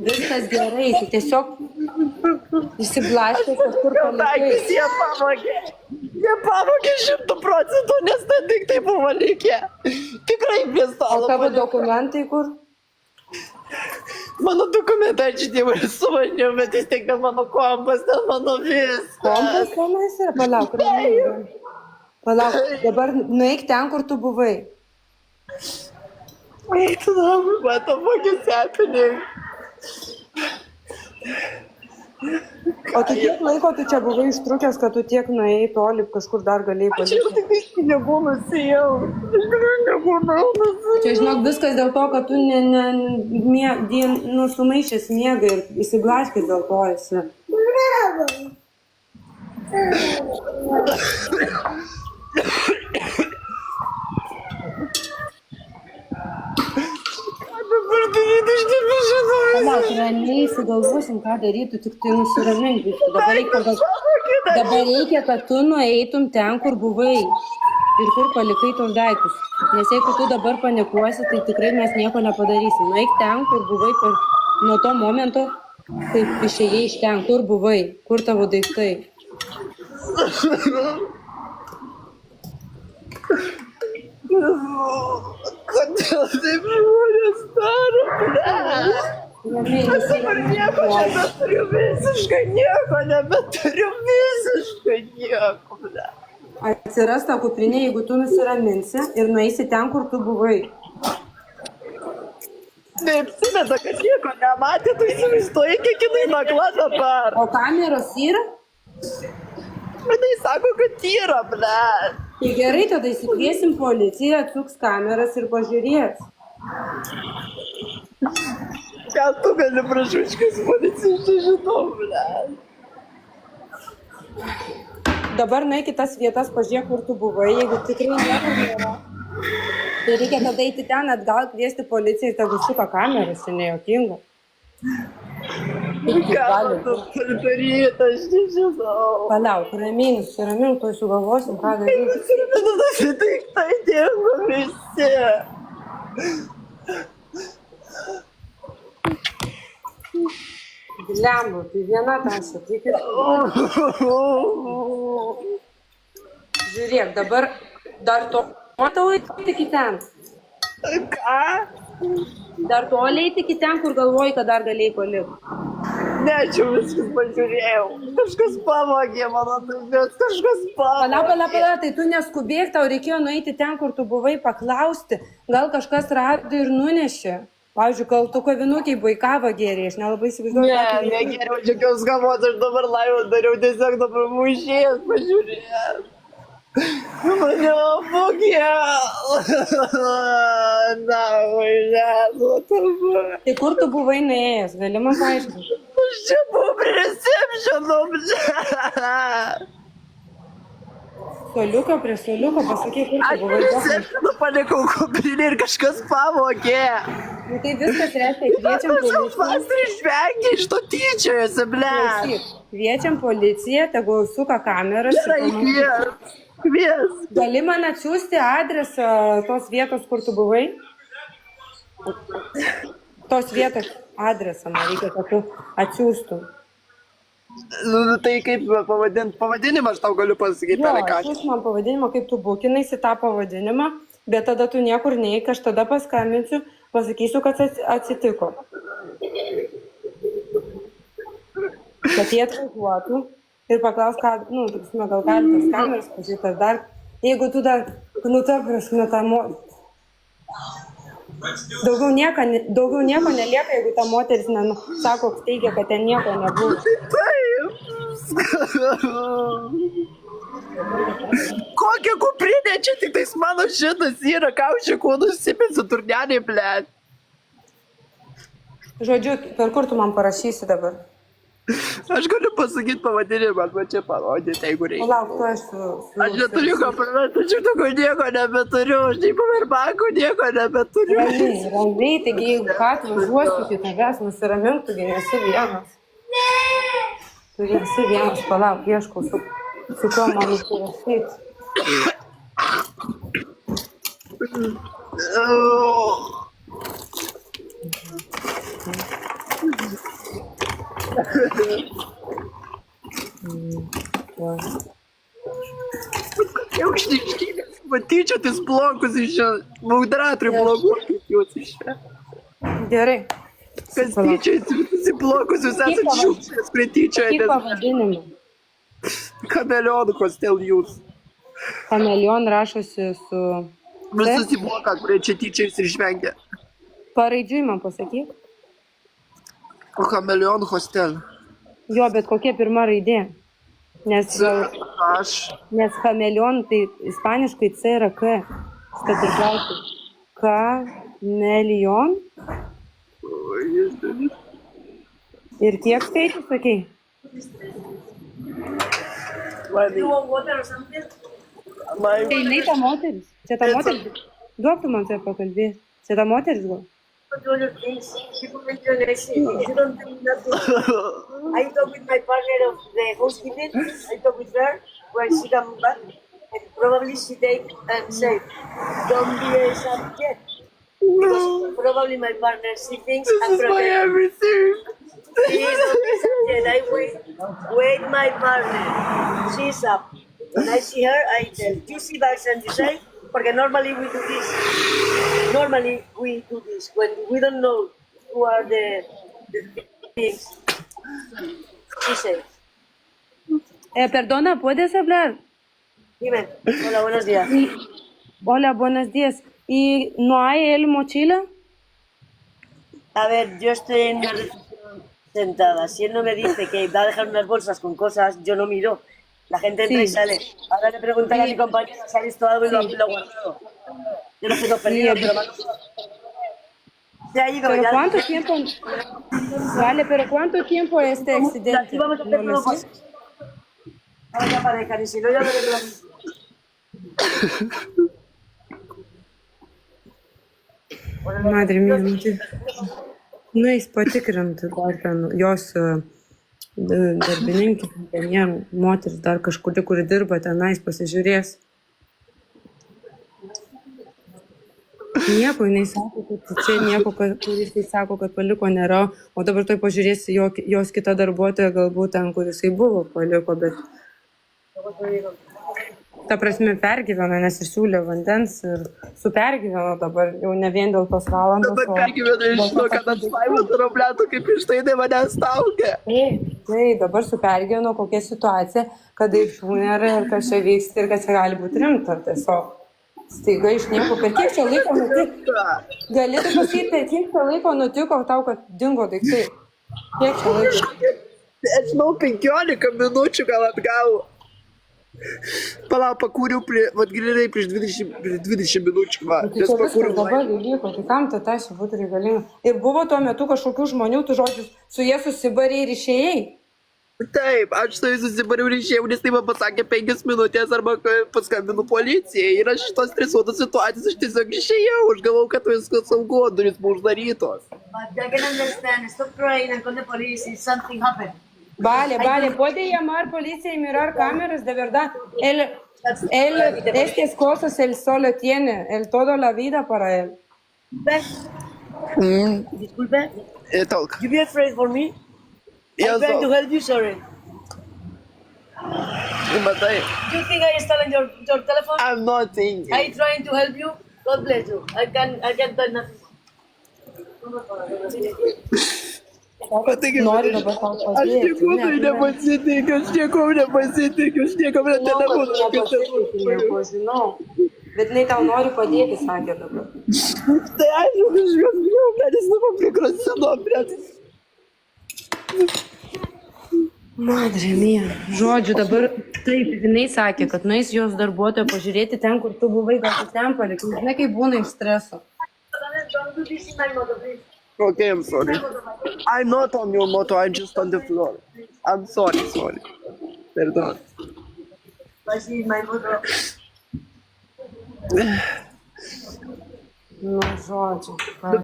Viskas gerai, tu tiesiog išsiblaškęs kažkur Jau daiktus palikai. jie pavogė. Jie pavogė 100%, nes tai tik tai buvo likę. Tikrai prie O stalo. tavo dokumentai kur? Mano dokumentai atžydėjau ir su manim, bet vis tiek ten mano kompas, ten mano viskas. Kompas tenais yra, palauk, ramiai. Palauk, dabar nueik ten, kur tu buvai. Wait, what the fuck is happening? O tu kiek laiko tu čia buvai ištrukęs, kad tu tiek nuėjai toli, kažkur dar galėjai Aš jau palikti? tik pinigų nusijau. Aš pinigų nusijau. Čia žinok, viskas dėl to, kad tu sumaišęs miegą ir įsiblaškęs dėl to esi. Dabar daryti, aš nebežinau. Palauk, ramiai sugalvosim, ką daryti, tik tai nusiramink. Dabar reikia, kad tu nueitum ten, kur buvai ir kur palikai tos daiktus. Nes jeigu tu dabar panikuosi, tai tikrai mes nieko nepadarysim. Nueik ten, kur buvai nuo to momento, kaip išėjai iš ten, kur buvai, kur tavo daiktai. Kodėl taip žmonės daro, ble? Ramiai, Aš dabar nieko nebeturiu, visiškai nieko, ble. Atsiras ta kuprinė, jeigu tu nusiraminsi ir nueisi ten, kur tu buvai. Neapsimeta, kad nieko nematė, tu įsivaizduoji, kiek jinai nagla dabar. O kameros yra? Jinai sako, kad yra, ble. Tai gerai, tada įsikviesim policiją, atsuks kameras ir pažiūrės. Gal tu gali prašuškis policijos, žinau, ble. Dabar nueik į tas vietas, pažiūrėk, kur tu buvai, jeigu tikrai niekur nėra. Tai reikia tada eiti ten atgal, kviesti policiją ir tegu suka kameras, tai nejuokinga. Ką tu turi daryti, aš nežinau. Palauk, ramiai, nusiramink, tuoj sugalvosim, ką daryti. Nusiraminu, tik tai dingo visi. Blemba, tai viena taša, tai Žiūrėk, dabar dar to tau eiti iki ten. Ką? Dar toliai eiti iki ten, kur galvoji, kad dar galėjai palikti. Ne, aš jau viskas pažiūrėjau. Kažkas pavogė mano daiktus, kažkas pavogė. Pala, tai tu neskubėk, tau reikėjo nueiti ten, kur tu buvai, paklausti. Gal kažkas rado ir nunešė. Pavyzdžiui, gal tu kavinukiai baikavo gėrė, aš nelabai įsivaizduoju. Ne, geriau džiaugiaus galvos, aš dabar laivą dariau, tiesiog dabar mušėjęs pažiūrėjęs. Mane apvogė. Na, važiuoju. Tai kur tu buvai nuėjęs, gali man paaiškinti? Aš čia buvau prie receptiono, ble. Soliuko prie soliuko, pasakyk, kur tu Aš buvai. prie receptiono palikau kuprinę ir kažkas pavogė. Nu, tai viskas reiškia, kviečiam Aš jau policiją. pats išvengė iš to tyčiojasi, ble. Klausyk, kviečiam policiją, tegul suka kameras. Gerai, kvies. Gali man atsiųsti adresą tos vietos, kur tu buvai? Tos vietos adresą, man reikia, kad tu atsiųstum. Nu, tai kaip pavadinimą aš tau galiu pasakyti, Jo, Pelė, ką. atsiųsk man pavadinimą, kaip tu būkinaisi tą pavadinimą, bet tada tu niekur neik, aš tada paskambinsiu, pasakysiu, kas atsitiko. Kad jie atvažiuotų ir paklaus, ką, nu, gal gali tas kameras pažiūrėti, ar dar, jeigu tu dar, nu, ta prasme, tą daugiau nieko nelieka, jeigu ta moteris sako, teigia, kad ten nieko nebuvo. Taip. Kokia kuprinė, čia tik tais mano šitas yra, kaučia, kuo nusipinsiu turnelį, ble. Žodžiu, per kur tu man parašysi dabar? Aš galiu pasakyti pavadinimą, man čia parodyti, jeigu reikia. Palauk, tu esu. Aš neturiu ką prarasti, aš daugiau nieko nebeturiu, aš nei paverbanko nieko nebeturiu. Ramiai, taigi jeigu ką atvažiuosiu, tai tavęs nusiramink, tu nesi vienas. Tu esi vienas, palauk, ieškau, su kuo man nusirašyti. Jau išnykštinės, matyčiau, tais blokus iš čia, moderatorių blokus, jūs iš čia. Gerai. Kas tyčiasi, visi blokus, jūs esate šiukšlės, prie Kaip tyčiojatės. pavadinimą? Kameleonų hostel jūs. Kameleon rašosi su... Visus į bloką, kurie čia tyčiais ir žvengia. Paraidžiui man pasakyk. O kameleonų hostel. Jo, bet kokia pirma raidė? Nes kameleon tai ispaniškai C yra K. Kad ir klausiu. Kameleon? Ir kiek skaičių sakei? Tai jinai ta moteris. Čia ta moteris. Duok tu man tai pakalbėti. Čia ta moteris gal? I talk with my partner of the housekeeping. I talk with her when she comes back, and probably she take and say, "Don't be a subject." Because probably my partner she thinks I'm This is my protected. everything. Please don't be subject. I wait my partner. She's up. When I see her, I tell, "You see bags and you say." Because normally we do this. Normally we do this when we don't know who are the things. She says, Perdona, ¿puedes hablar? dime, hola, buenos días. Hola, buenos días. ¿Y no hay el mochila? A ver, yo estoy en una recepción sentada. Si él no me dice que va a dejar unas bolsas con cosas, yo no miro. La gente entra y Sí. sale. Ahora le preguntaré a mi compañera si ha visto algo y lo ha guardado. Yo lo tengo perdido, pero se ha ido ¿Pero ya. cuánto tiempo? Vale, pero ¿cuánto tiempo este accidente? Aquí vamos a hacer No lo todo sé. Vamos a pareja, y si no, ya veremos. Madre mía, nu tai... Nu, jis patikrinti dar ten jos darbininkė, ten moteris dar kažkuri, kuri dirba tenais, pasižiūrės. Nieko, jinai sako, kad čia nieko, kur jisai sako, kad paliko nėra, o dabar tai pažiūrėsi jos kita darbuotoja, galbūt ten, kur jisai buvo, paliko, bet ta prasme pergyveno, nes ir siūlė vandens ir supergyveno dabar, jau ne vien dėl tos valandos. Dabar pergyvenu iš to, kad apsvaimas robletų, kaip iš tai mane staugia. Tai dabar supergyveno kokia situacija, kad daiktų nėra ir kas čia vyksta ir kas čia gali būti rimta. Tiesiog staiga iš nieko. Per kiek čia laiko nutiko? Galėtų pasakyti, per kiek čia laiko nutiko tau, kad dingo daiktai? Kiek čia laiko? Aš žinau, 15 minučių gal atgal. Palauk, pakūriau, vat grinai prieš 20 minučių, va. Tai čia viskas dabar įvyko, tai kam ta tašė būtų reikalinga? Ir buvo tuo metu kažkokių žmonių, tu žodžius, su jie susibarė ir išėjai? Taip, aš su jais susibariau ir išėjau, nes tai man pasakė 5 minutės arba paskambinu policijai. Ir aš šitos stresuotos situacijos aš tiesiog išėjau. Aš galvau, kad viskas saugu, durys buvo uždarytos. But I can understand. Stop crying and call the police if something happened. Vale, puede llamar policía y mirar cámaras, de verdad. Estas cosas él solo tiene, él toda la vida para él. Disculpe. Talk. You be afraid for me? Yes, I'm trying to so. help you, sorry. Matai, You think I stolen your telephone? I'm not thinking. I trying to help you. God bless you. I can tell nothing. Nori dabar tau Aš padėti. niekuo nepasitikiu, aš niekam netelefoną. Nieko žinau. Bet jinai tau nori padėti, sakė dabar. Tai aš jau kažkas bijau, bet jis dabar prigrasino, bet... Madre mia. Žodžiu, dabar taip, jinai sakė, kad nueis jos darbuotojo pažiūrėti ten, kur tu buvai, gal tu ten palikai. Žinai, kaip būna iš streso. Don't do this in my motor, please. Okay, I'm sorry. I'm not on your motor, I'm just on the floor. I'm sorry. Perdón. This is my motor. Nu, žodžiu. Bet